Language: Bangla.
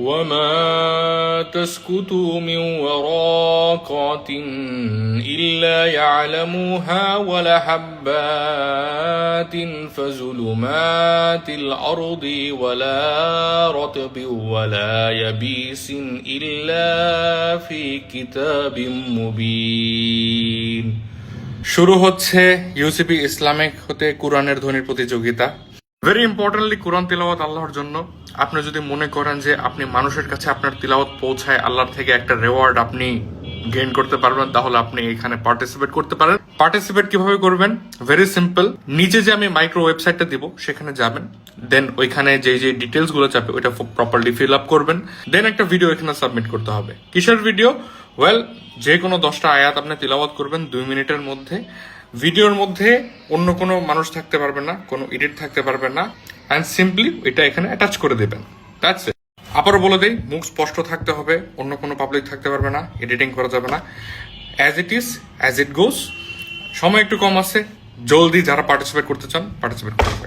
وما تسكت من ورقة إلا يعلمها ولا حبات فظلمات الأرض ولا رطب ولا يبيس إلا في كتاب مبين। শুরু হচ্ছে ইউসিপি ইসলামিক হতে কোরআনের ধ্বনির প্রতিযোগিতা। ভেরি ইম্পর্টেন্টলি, কোরআন তিলাওয়াত আল্লাহর জন্য। আপনি যদি মনে করেন যে আপনি মানুষের কাছে আপনার তিলাওয়াত পৌঁছায় আল্লাহর থেকে একটা রেওয়ার্ড আপনি গেইন করতে পারবেন, তাহলে আপনি এখানে পার্টিসিপেট করতে পারেন। পার্টিসিপেট কিভাবে করবেন? Very simple. নিচে যে আমি মাইক্রো ওয়েবসাইটটা দিব সেখানে যাবেন, দেন ওইখানে যে যে ডিটেলস গুলো চাপে ওইটা প্রপারলি ফিল আপ করবেন, দেন একটা ভিডিও এখানে সাবমিট করতে হবে। কিসের ভিডিও? ওয়েল, যে কোনো 10টা আয়াত আপনি তিলাওয়াত করবেন 2 মিনিটের মধ্যে। ভিডিওর মধ্যে অন্য কোনো মানুষ থাকতে পারবে না, কোনো এডিট থাকতে পারবে না, অ্যান্ড সিম্পলি এটা এখানে অ্যাটাচ করে দেবেন। That's it. আবারও বলে দেই, মুখ স্পষ্ট থাকতে হবে, অন্য কোনো পাবলিক থাকতে পারবে না, এডিটিং করা যাবে না। As it is, as it goes. সময় একটু কম আছে, জলদি যারা পার্টিসিপেট করতে চান পার্টিসিপেট করুন।